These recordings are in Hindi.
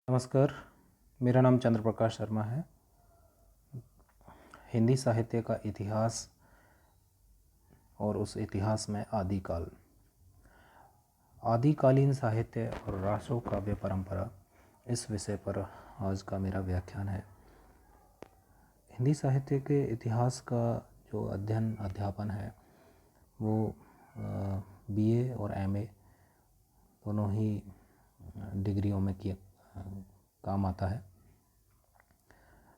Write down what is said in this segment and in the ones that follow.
नमस्कार, मेरा नाम चंद्र प्रकाश शर्मा है। हिंदी साहित्य का इतिहास और उस इतिहास में आदिकाल, आदिकालीन साहित्य और रासो काव्य परंपरा, इस विषय पर आज का मेरा व्याख्यान है। हिंदी साहित्य के इतिहास का जो अध्यापन है वो बीए और एमए दोनों ही डिग्रियों में काम आता है।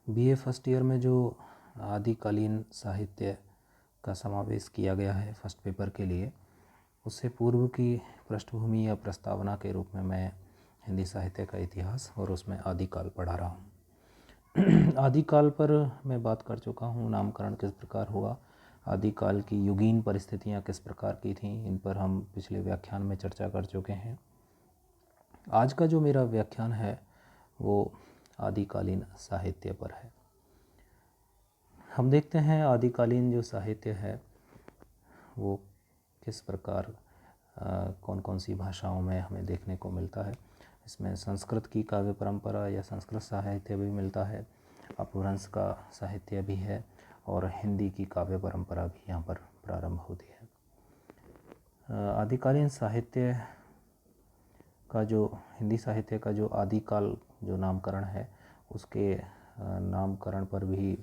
बीए फर्स्ट ईयर में जो आदिकालीन साहित्य का समावेश किया गया है फर्स्ट पेपर के लिए, उससे पूर्व की पृष्ठभूमि या प्रस्तावना के रूप में मैं हिंदी साहित्य का इतिहास और उसमें आदिकाल पढ़ा रहा हूँ। आदिकाल पर मैं बात कर चुका हूँ, नामकरण किस प्रकार हुआ, आदिकाल की युगीन परिस्थितियाँ किस प्रकार की थीं, इन पर हम पिछले व्याख्यान में चर्चा कर चुके हैं। आज का जो मेरा व्याख्यान है वो आदिकालीन साहित्य पर है। हम देखते हैं आदिकालीन जो साहित्य है वो किस प्रकार कौन कौन सी भाषाओं में हमें देखने को मिलता है। इसमें संस्कृत की काव्य परंपरा या संस्कृत साहित्य भी मिलता है, अपभ्रंश का साहित्य भी है और हिंदी की काव्य परंपरा भी यहाँ पर प्रारंभ होती है। आदिकालीन साहित्य का जो हिंदी साहित्य का जो आदिकाल जो नामकरण है उसके नामकरण पर भी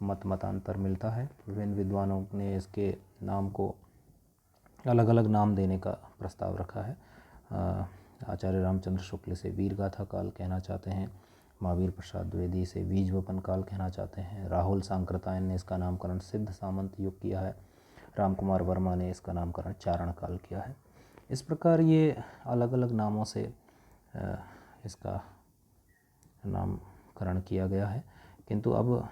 मतांतर मिलता है। विभिन्न विद्वानों ने इसके नाम को अलग अलग नाम देने का प्रस्ताव रखा है। आचार्य रामचंद्र शुक्ल इसे वीरगाथा काल कहना चाहते हैं, महावीर प्रसाद द्विवेदी इसे बीजवपन काल कहना चाहते हैं, राहुल सांकृतायन ने इसका नामकरण सिद्ध सामंत युग किया है, रामकुमार वर्मा ने इसका नामकरण चारण काल किया है। इस प्रकार ये अलग अलग नामों से इसका नामकरण किया गया है, किंतु अब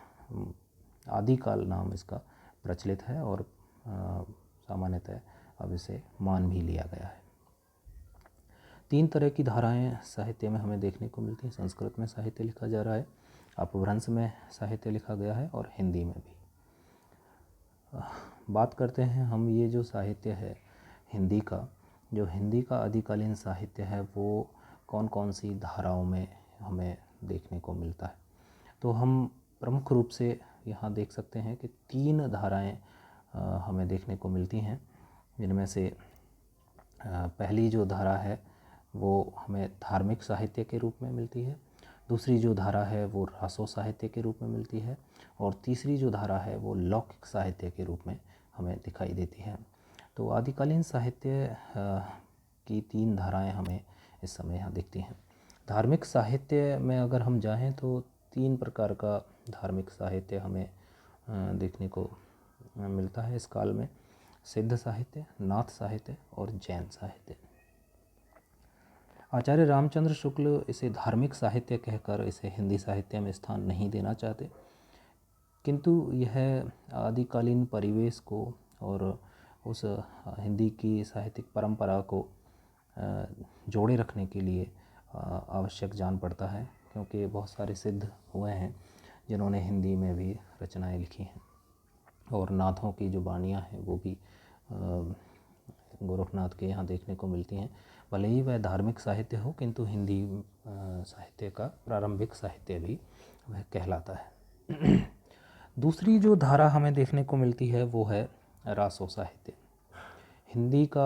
आदिकाल नाम इसका प्रचलित है और सामान्यतः अब इसे मान भी लिया गया है। तीन तरह की धाराएं साहित्य में हमें देखने को मिलती हैं। संस्कृत में साहित्य लिखा जा रहा है, अपभ्रंश में साहित्य लिखा गया है और हिंदी में भी। बात करते हैं हम ये जो साहित्य है हिंदी का, जो हिंदी का आदिकालीन साहित्य है वो कौन कौन सी धाराओं में हमें देखने को मिलता है। तो हम प्रमुख रूप से यहाँ देख सकते हैं कि तीन धाराएं हमें देखने को मिलती हैं, जिनमें से पहली जो धारा है वो हमें धार्मिक साहित्य के रूप में मिलती है, दूसरी जो धारा है वो रासो साहित्य के रूप में मिलती है और तीसरी जो धारा है वो लौकिक साहित्य के रूप में हमें दिखाई देती है। तो आदिकालीन साहित्य की तीन धाराएं हमें इस समय यहाँ दिखती हैं। धार्मिक साहित्य में अगर हम जाएं तो तीन प्रकार का धार्मिक साहित्य हमें देखने को मिलता है इस काल में: सिद्ध साहित्य, नाथ साहित्य और जैन साहित्य। आचार्य रामचंद्र शुक्ल इसे धार्मिक साहित्य कहकर इसे हिंदी साहित्य में स्थान नहीं देना चाहते, किंतु यह आदिकालीन परिवेश को और उस हिंदी की साहित्यिक परंपरा को जोड़े रखने के लिए आवश्यक जान पड़ता है, क्योंकि बहुत सारे सिद्ध हुए हैं जिन्होंने हिंदी में भी रचनाएं लिखी हैं और नाथों की जो बानियाँ हैं वो भी गोरखनाथ के यहाँ देखने को मिलती हैं। भले ही वह धार्मिक साहित्य हो, किंतु हिंदी साहित्य का प्रारंभिक साहित्य भी वह कहलाता है। दूसरी जो धारा हमें देखने को मिलती है वो है रासो साहित्य। हिंदी का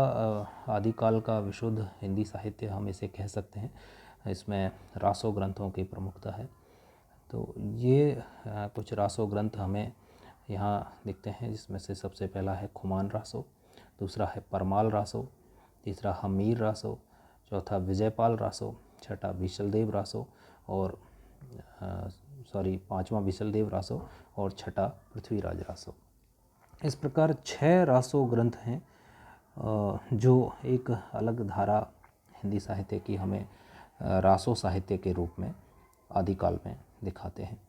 आदिकाल का विशुद्ध हिंदी साहित्य हम इसे कह सकते हैं। इसमें रासो ग्रंथों की प्रमुखता है। तो ये कुछ रासो ग्रंथ हमें यहाँ दिखते हैं, जिसमें से सबसे पहला है खुमान रासो, दूसरा है परमाल रासो, तीसरा हमीर रासो, चौथा विजयपाल रासो, छठा बिशलदेव रासो और पांचवा बिशलदेव रासो और छठा पृथ्वीराज रासो। इस प्रकार 6 रासो ग्रंथ हैं जो एक अलग धारा हिंदी साहित्य की हमें रासो साहित्य के रूप में आदिकाल में दिखाते हैं।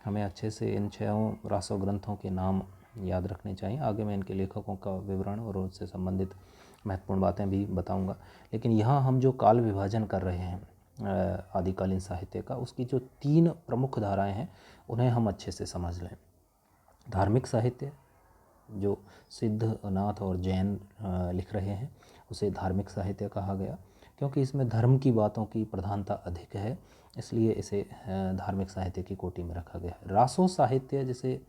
हमें अच्छे से इन 6 रासो ग्रंथों के नाम याद रखने चाहिए। आगे मैं इनके लेखकों का विवरण और उनसे संबंधित महत्वपूर्ण बातें भी बताऊंगा, लेकिन यहाँ हम जो काल विभाजन कर रहे हैं आदिकालीन साहित्य का, उसकी जो 3 प्रमुख धाराएं हैं उन्हें हम अच्छे से समझ लें। धार्मिक साहित्य जो सिद्ध, नाथ और जैन लिख रहे हैं उसे धार्मिक साहित्य कहा गया। क्योंकि इसमें धर्म की बातों की प्रधानता अधिक है, इसलिए इसे धार्मिक साहित्य की कोटि में रखा गया है। रासो साहित्य, जिसे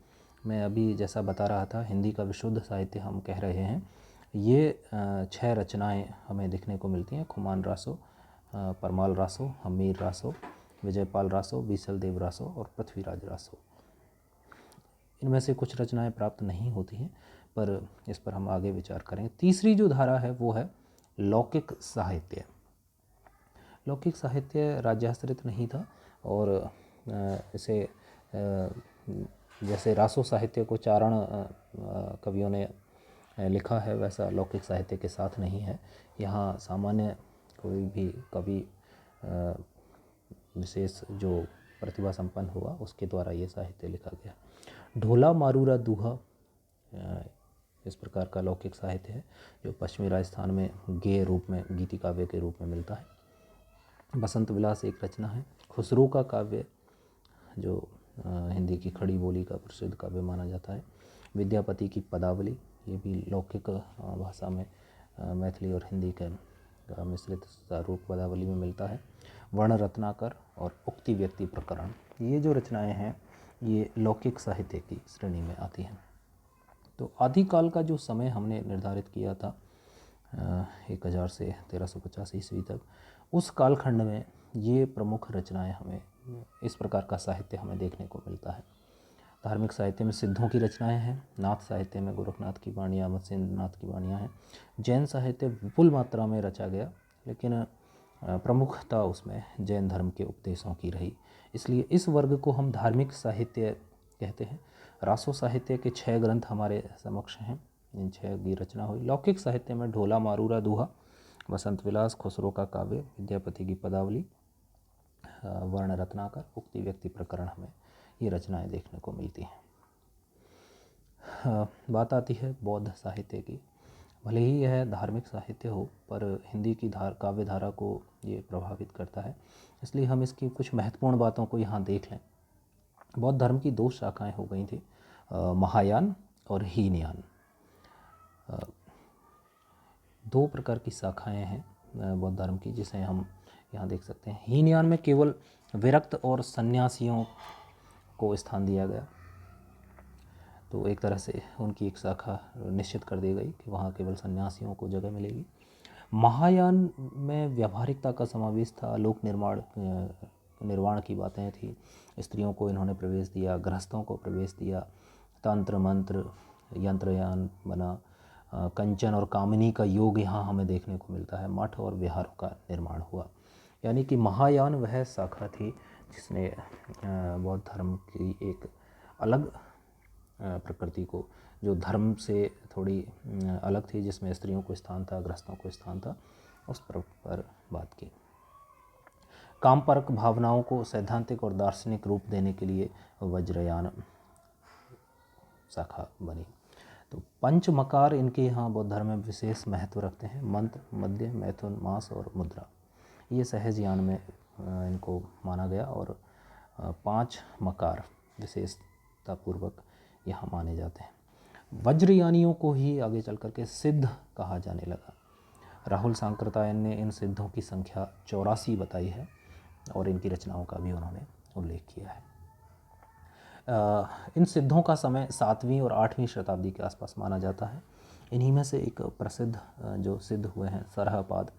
मैं अभी जैसा बता रहा था हिंदी का विशुद्ध साहित्य हम कह रहे हैं, ये 6 रचनाएं हमें देखने को मिलती हैं। खुमान रासो, परमाल रासो, हमीर रासो, विजयपाल रासो, बीसलदेव रासो और पृथ्वीराज रासो। इनमें से कुछ रचनाएं प्राप्त नहीं होती हैं, पर इस पर हम आगे विचार करेंगे। तीसरी जो धारा है वो है लौकिक साहित्य। लौकिक साहित्य राज्याश्रित नहीं था और इसे जैसे रासो साहित्य को चारण कवियों ने लिखा है, वैसा लौकिक साहित्य के साथ नहीं है। यहाँ सामान्य कोई भी कवि विशेष जो प्रतिभा संपन्न हुआ उसके द्वारा ये साहित्य लिखा गया। ढोला मारूरा दूहा इस प्रकार का लौकिक साहित्य है जो पश्चिमी राजस्थान में गेय रूप में, गीति काव्य के रूप में मिलता है। बसंत विलास एक रचना है। खुसरो का काव्य जो हिंदी की खड़ी बोली का प्रसिद्ध काव्य माना जाता है। विद्यापति की पदावली, ये भी लौकिक भाषा में मैथिली और हिंदी का मिश्रित रूप पदावली में मिलता है। वर्ण रत्नाकर और उक्ति व्यक्ति प्रकरण, ये जो रचनाएं हैं ये लौकिक साहित्य की श्रेणी में आती हैं। तो आदिकाल का जो समय हमने निर्धारित किया था 1000 से 1350 ईस्वी तक, उस कालखंड में ये प्रमुख रचनाएं हमें, इस प्रकार का साहित्य हमें देखने को मिलता है। धार्मिक साहित्य में सिद्धों की रचनाएं हैं। नाथ साहित्य में गोरखनाथ की वाणियाँ, मत्स्येंद्र नाथ की वाणियाँ हैं। जैन साहित्य विपुल मात्रा में रचा गया, लेकिन प्रमुखता उसमें जैन धर्म के उपदेशों की रही, इसलिए इस वर्ग को हम धार्मिक साहित्य कहते हैं। रासो साहित्य के 6 ग्रंथ हमारे समक्ष हैं, इन 6 की रचना हुई। लौकिक साहित्य में ढोला मारूरा दूहा, बसंत विलास, खुसरो का काव्य, विद्यापति की पदावली, वर्ण रत्नाकर, उक्ति व्यक्ति प्रकरण, हमें ये रचनाएं देखने को मिलती हैं। बात आती है बौद्ध साहित्य की। भले ही यह धार्मिक साहित्य हो, पर हिंदी की काव्य धारा को ये प्रभावित करता है, इसलिए हम इसकी कुछ महत्वपूर्ण बातों को यहाँ देख लें। बौद्ध धर्म की 2 शाखाएं हो गई थी, महायान और हीनयान। 2 प्रकार की शाखाएं हैं बौद्ध धर्म की, जिसे हम यहाँ देख सकते हैं। हीनयान में केवल विरक्त और सन्यासियों को स्थान दिया गया, तो एक तरह से उनकी एक शाखा निश्चित कर दी गई कि वहाँ केवल सन्यासियों को जगह मिलेगी। महायान में व्यावहारिकता का समावेश था, लोक निर्वाण की बातें थी, स्त्रियों को इन्होंने प्रवेश दिया, गृहस्थों को प्रवेश दिया, तंत्र मंत्र यंत्रयान बना, कंचन और कामिनी का योग यहाँ हमें देखने को मिलता है। मठ और विहारों का निर्माण हुआ, यानी कि महायान वह शाखा थी जिसने बौद्ध धर्म की एक अलग प्रकृति को, जो धर्म से थोड़ी अलग थी, जिसमें स्त्रियों को स्थान था, गृहस्थों को स्थान था, उस पर बात की। कामपरक भावनाओं को सैद्धांतिक और दार्शनिक रूप देने के लिए वज्रयान शाखा बनी। तो पंच मकार इनके यहाँ बौद्ध धर्म में विशेष महत्व रखते हैं। मंत्र, मध्य, मैथुन, मास और मुद्रा, ये सहज यान में इनको माना गया और 5 मकार विशेषतापूर्वक यहाँ माने जाते हैं। वज्रयानियों को ही आगे चल करके सिद्ध कहा जाने लगा। राहुल सांकृतायन ने इन सिद्धों की संख्या 84 बताई है और इनकी रचनाओं का भी उन्होंने उल्लेख किया है। इन सिद्धों का समय 7वीं और 8वीं शताब्दी के आसपास माना जाता है। इन्हीं में से एक प्रसिद्ध जो सिद्ध हुए हैं सरहपाद,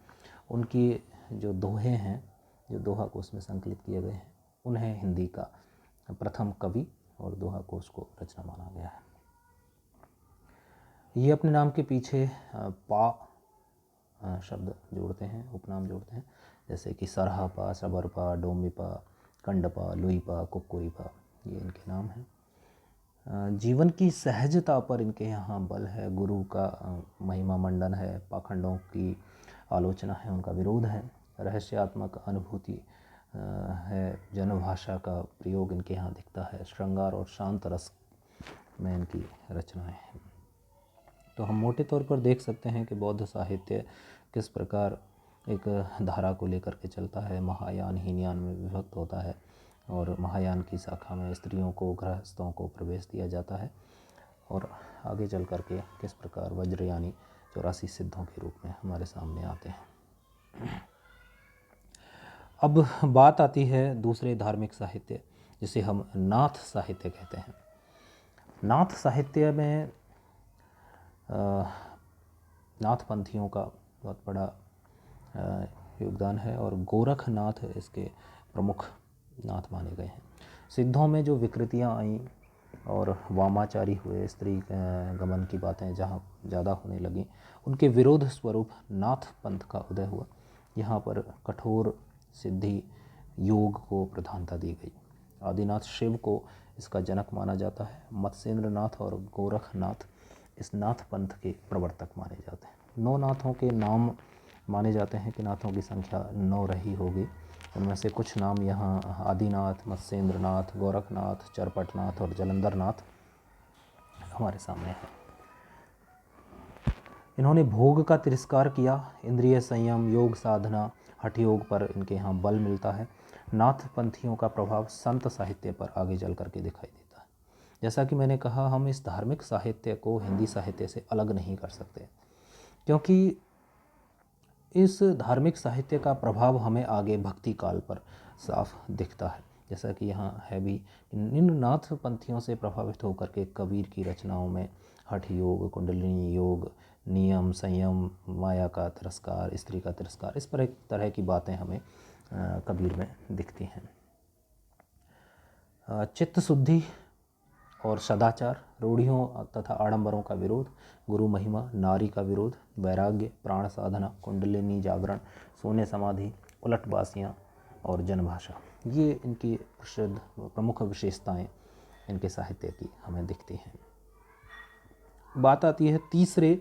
उनकी जो दोहे हैं, जो दोहा कोश में संकलित किए गए हैं, उन्हें हिंदी का प्रथम कवि और दोहा कोश को रचना माना गया है। ये अपने नाम के पीछे पा शब्द जोड़ते हैं, उपनाम जोड़ते हैं, जैसे कि सरहपा, सबरपा, डोम्बिपा, कंडपा, लुईपा, कुक्कुरीपा, ये इनके नाम हैं। जीवन की सहजता पर इनके यहाँ बल है। गुरु का महिमा मंडन है, पाखंडों की आलोचना है, उनका विरोध है, रहस्यात्मक अनुभूति है, जनभाषा का प्रयोग इनके यहाँ दिखता है, श्रृंगार और शांत रस में इनकी रचनाएं हैं। तो हम मोटे तौर पर देख सकते हैं कि बौद्ध साहित्य किस प्रकार एक धारा को लेकर के चलता है। महायान हीनयान में विभक्त होता है और महायान की शाखा में स्त्रियों को, गृहस्थों को प्रवेश दिया जाता है और आगे चल करके किस प्रकार वज्रयानी 84 सिद्धों के रूप में हमारे सामने आते हैं। अब बात आती है दूसरे धार्मिक साहित्य जिसे हम नाथ साहित्य कहते हैं। नाथ साहित्य में नाथपंथियों का बहुत बड़ा योगदान है और गोरखनाथ इसके प्रमुख नाथ माने गए हैं। सिद्धों में जो विकृतियाँ आईं और वामाचारी हुए, स्त्री गमन की बातें जहाँ ज़्यादा होने लगीं, उनके विरोध स्वरूप नाथ पंथ का उदय हुआ। यहाँ पर कठोर सिद्धि योग को प्रधानता दी गई। आदिनाथ शिव को इसका जनक माना जाता है। मत्स्येंद्र नाथ और गोरखनाथ इस नाथ पंथ के प्रवर्तक माने जाते हैं। 9 नाथों के नाम माने जाते हैं कि नाथों की संख्या 9 रही होगी। उनमें से कुछ नाम यहाँ आदिनाथ, मत्स्येंद्र नाथ, गोरखनाथ, चरपटनाथ और जलंधरनाथ हमारे सामने हैं। इन्होंने भोग का तिरस्कार किया। इंद्रिय संयम, योग साधना, हठ योग पर इनके यहाँ बल मिलता है। नाथ पंथियों का प्रभाव संत साहित्य पर आगे चल करके दिखाई देता है। जैसा कि मैंने कहा, हम इस धार्मिक साहित्य को हिंदी साहित्य से अलग नहीं कर सकते, क्योंकि इस धार्मिक साहित्य का प्रभाव हमें आगे भक्ति काल पर साफ दिखता है। जैसा कि यहाँ है भी, इन नाथ पंथियों से प्रभावित होकर के कबीर की रचनाओं में हठ योग, कुंडलिनी योग, नियम, संयम, माया का तिरस्कार, स्त्री का तिरस्कार, इस पर एक तरह की बातें हमें कबीर में दिखती हैं। चित्त शुद्धि और सदाचार, रूढ़ियों तथा आडंबरों का विरोध, गुरु महिमा, नारी का विरोध, वैराग्य, प्राण साधना, कुंडलिनी जागरण, सोने समाधि, उलटबासियाँ और जनभाषा, ये इनकी प्रसिद्ध प्रमुख विशेषताएं इनके साहित्य की हमें दिखती हैं। बात आती है तीसरे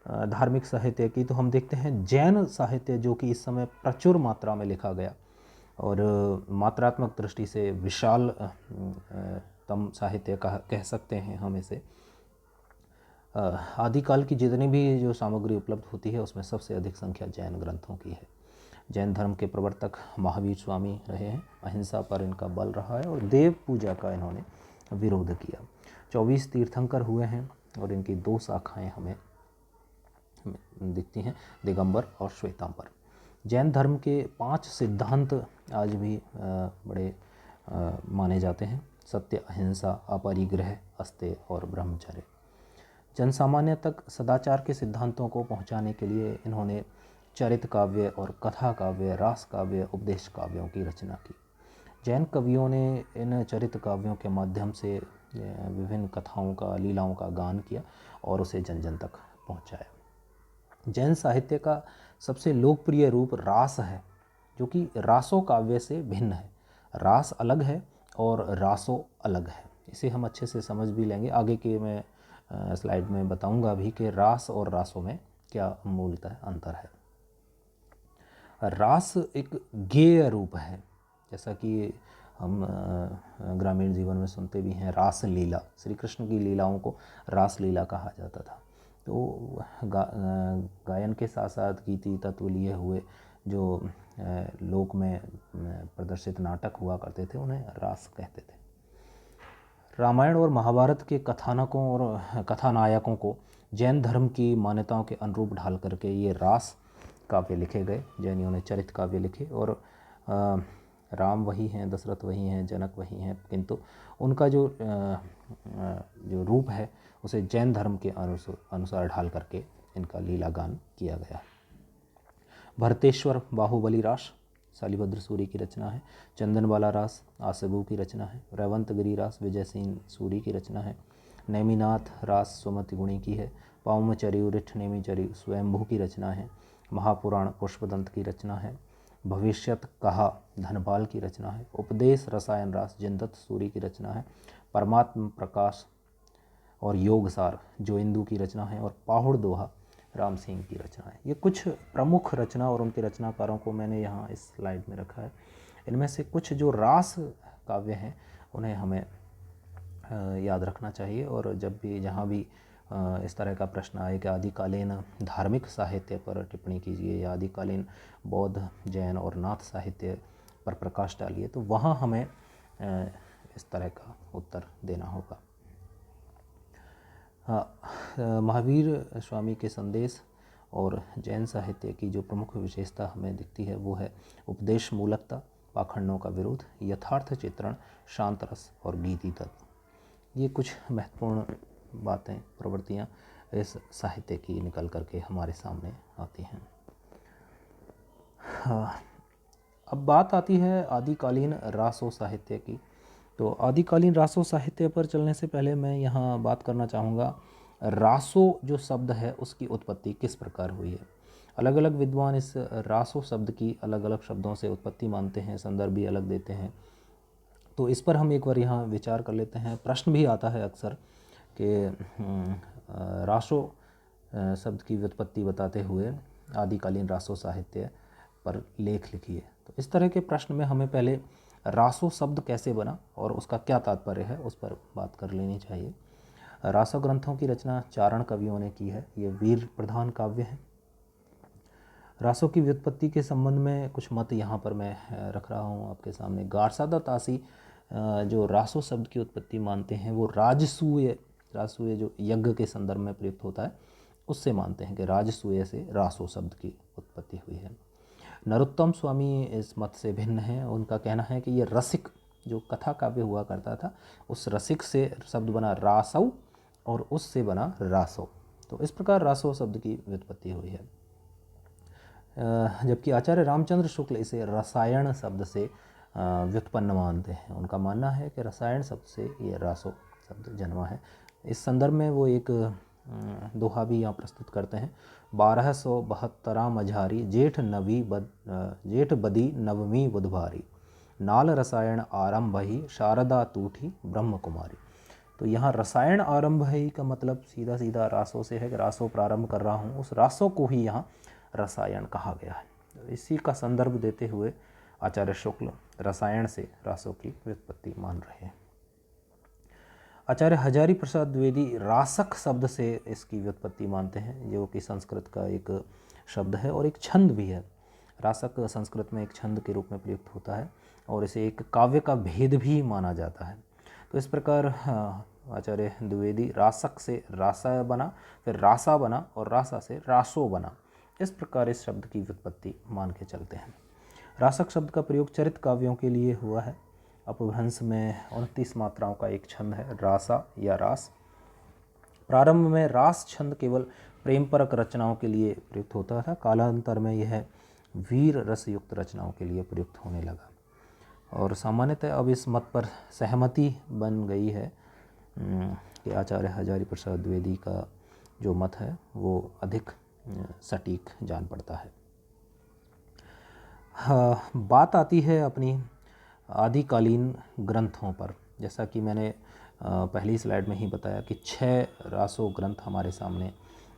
धार्मिक साहित्य की, तो हम देखते हैं जैन साहित्य, जो कि इस समय प्रचुर मात्रा में लिखा गया और मात्रात्मक दृष्टि से विशाल तम साहित्य कह सकते हैं हम इसे। आदिकाल की जितनी भी जो सामग्री उपलब्ध होती है उसमें सबसे अधिक संख्या जैन ग्रंथों की है। जैन धर्म के प्रवर्तक महावीर स्वामी रहे हैं। अहिंसा पर इनका बल रहा है और देव पूजा का इन्होंने विरोध किया। 24 तीर्थंकर हुए हैं और इनकी 2 शाखाएं हमें दिखती हैं, दिगंबर और श्वेतांबर। जैन धर्म के 5 सिद्धांत आज भी बड़े माने जाते हैं: सत्य, अहिंसा, अपरिग्रह, अस्तेय और ब्रह्मचर्य। जनसामान्य तक सदाचार के सिद्धांतों को पहुंचाने के लिए इन्होंने चरित काव्य और कथा काव्य, रास काव्य, उपदेश काव्यों की रचना की। जैन कवियों ने इन चरित काव्यों के माध्यम से विभिन्न कथाओं का, लीलाओं का गान किया और उसे जन जन तक पहुंचाया। जैन साहित्य का सबसे लोकप्रिय रूप रास है, जो कि रासो काव्य से भिन्न है। रास अलग है और रासो अलग है। इसे हम अच्छे से समझ भी लेंगे। आगे के मैं स्लाइड में बताऊंगा भी कि रास और रासो में क्या मूलतः अंतर है। रास एक गेय रूप है, जैसा कि हम ग्रामीण जीवन में सुनते भी हैं, रास लीला। श्री कृष्ण की लीलाओं को रास लीला कहा जाता था। तो गायन के साथ साथ गीति तत्व लिए हुए जो लोक में प्रदर्शित नाटक हुआ करते थे उन्हें रास कहते थे। रामायण और महाभारत के कथानकों और कथानायकों को जैन धर्म की मान्यताओं के अनुरूप ढाल करके ये रास काव्य लिखे गए। जैनियों ने चरित काव्य लिखे और राम वही हैं, दशरथ वही हैं, जनक वही हैं, किंतु उनका जो रूप है उसे जैन धर्म के अनुसार ढाल करके इनका लीला गान किया गया। भरतेश्वर बाहुबली रास शालिभद्र सूरी की रचना है। चंदनबाला रास आसगू की रचना है। रेवंतगिरी रास विजय सिंह सूरी की रचना है। नेमिनाथ रास सुमति गुणी की है। पाउमचरी रिठ नेमिचरी स्वयंभू की रचना है। महापुराण पुष्पदंत की रचना है। भविष्यत कहा धनपाल की रचना है। उपदेश रसायन रास जिनदत्त सूरी की रचना है। परमात्म प्रकाश और योगसार जोइंदू की रचना है। और पाहुड़ दोहा राम सिंह की रचना है। ये कुछ प्रमुख रचना और उनके रचनाकारों को मैंने यहाँ इस स्लाइड में रखा है। इनमें से कुछ जो रास काव्य हैं उन्हें हमें याद रखना चाहिए। और जब भी जहाँ भी इस तरह का प्रश्न आए कि आदिकालीन धार्मिक साहित्य पर टिप्पणी कीजिए या आदिकालीन बौद्ध, जैन और नाथ साहित्य पर प्रकाश डालिए, तो वहाँ हमें इस तरह का उत्तर देना होगा। महावीर स्वामी के संदेश और जैन साहित्य की जो प्रमुख विशेषता हमें दिखती है वो है उपदेश मूलकता, पाखंडों का विरोध, यथार्थ चित्रण, शांत रस और गीति तत्व। ये कुछ महत्वपूर्ण बातें, प्रवृत्तियाँ इस साहित्य की निकल करके हमारे सामने आती हैं। हाँ, अब बात आती है आदिकालीन रासो साहित्य की। तो आदिकालीन रासो साहित्य पर चलने से पहले मैं यहाँ बात करना चाहूँगा, रासो जो शब्द है उसकी उत्पत्ति किस प्रकार हुई है। अलग अलग विद्वान इस रासो शब्द की अलग अलग शब्दों से उत्पत्ति मानते हैं, संदर्भ भी अलग देते हैं। तो इस पर हम एक बार यहाँ विचार कर लेते हैं। प्रश्न भी आता है अक्सर कि रासो शब्द की व्युत्पत्ति बताते हुए आदिकालीन रासो साहित्य पर लेख लिखिए। तो इस तरह के प्रश्न में हमें पहले रासो शब्द कैसे बना और उसका क्या तात्पर्य है उस पर बात कर लेनी चाहिए। रासो ग्रंथों की रचना चारण कवियों ने की है। ये वीर प्रधान काव्य हैं। रासों की व्युत्पत्ति के संबंध में कुछ मत यहाँ पर मैं रख रहा हूँ आपके सामने। गारसादा तासी जो रासो शब्द की उत्पत्ति मानते हैं वो राजसूय जो यज्ञ के संदर्भ में प्रयुक्त होता है उससे मानते हैं कि राजसूय से रासो शब्द की उत्पत्ति हुई है। नरोत्तम स्वामी इस मत से भिन्न है। उनका कहना है कि ये रसिक जो कथा काव्य हुआ करता था उस रसिक से शब्द बना रासौ और उससे बना रासो। तो इस प्रकार रासो शब्द की व्युत्पत्ति हुई है। जबकि आचार्य रामचंद्र शुक्ल इसे रसायन शब्द से व्युत्पन्न मानते हैं। उनका मानना है कि रसायन शब्द से ये रासो शब्द जन्मा है। इस संदर्भ में वो एक दोहा भी यहाँ प्रस्तुत करते हैं। 1272 मझारी जेठ बदी नवमी बुधवारी, नाल रसायन आरंभ ही शारदा तूठी ब्रह्म कुमारी। तो यहाँ रसायन आरंभ ही का मतलब सीधा सीधा रासो से है कि रासो प्रारंभ कर रहा हूँ, उस रासो को ही यहाँ रसायन कहा गया है। इसी का संदर्भ देते हुए आचार्य शुक्ल रसायन से रासो की व्युत्पत्ति मान रहे हैं। आचार्य हजारी प्रसाद द्विवेदी रासक शब्द से इसकी व्युत्पत्ति मानते हैं, जो कि संस्कृत का एक शब्द है और एक छंद भी है। रासक संस्कृत में एक छंद के रूप में प्रयुक्त होता है और इसे एक काव्य का भेद भी माना जाता है। तो इस प्रकार आचार्य द्विवेदी रासक से रासा बना, फिर रासा बना और रासा से रासो बना, इस प्रकार इस शब्द की व्युत्पत्ति मान के चलते हैं। रासक शब्द का प्रयोग चरित काव्यों के लिए हुआ है। अपभ्रंश में 29 मात्राओं का एक छंद है, रासा या रास। प्रारंभ में रास छंद केवल प्रेमपरक रचनाओं के लिए प्रयुक्त होता था। कालांतर में यह वीर रसयुक्त रचनाओं के लिए प्रयुक्त होने लगा और सामान्यतः अब इस मत पर सहमति बन गई है कि आचार्य हजारी प्रसाद द्विवेदी का जो मत है वो अधिक सटीक जान पड़ता है। बात आती है अपनी आदिकालीन ग्रंथों पर। जैसा कि मैंने पहली स्लाइड में ही बताया कि 6 रासो ग्रंथ हमारे सामने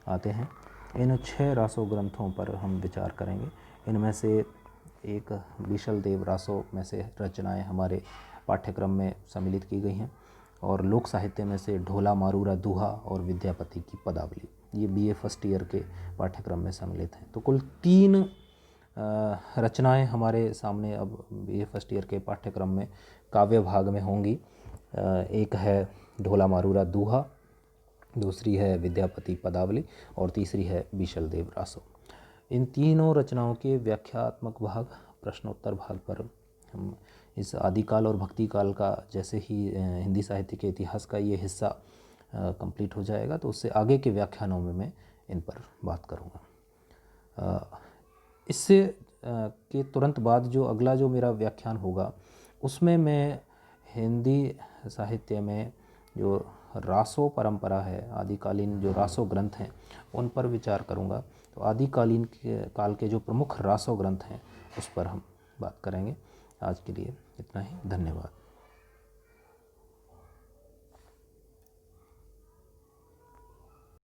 आते हैं। इन 6 रासो ग्रंथों पर हम विचार करेंगे। इनमें से एक विशल देव रासो में से रचनाएं हमारे पाठ्यक्रम में सम्मिलित की गई हैं और लोक साहित्य में से ढोला मारूरा दूहा और विद्यापति की पदावली, ये बीए फर्स्ट ईयर के पाठ्यक्रम में सम्मिलित हैं। तो कुल 3 रचनाएं हमारे सामने अब बीए फर्स्ट ईयर के पाठ्यक्रम में काव्य भाग में होंगी। एक है ढोला मारूरा दूहा, दूसरी है विद्यापति पदावली और तीसरी है विशल देव रासो। इन तीनों रचनाओं के व्याख्यात्मक भाग, प्रश्नोत्तर भाग पर हम इस आदिकाल और भक्ति काल का, जैसे ही हिंदी साहित्य के इतिहास का ये हिस्सा कंप्लीट हो जाएगा तो उससे आगे के व्याख्यानों में मैं इन पर बात करूँगा। इससे के तुरंत बाद जो अगला जो मेरा व्याख्यान होगा उसमें मैं हिंदी साहित्य में जो रासो परंपरा है, आदिकालीन जो रासो ग्रंथ हैं उन पर विचार करूँगा। तो आदिकालीन काल के जो प्रमुख रासो ग्रंथ हैं उस पर हम बात करेंगे। आज के लिए इतना ही, धन्यवाद।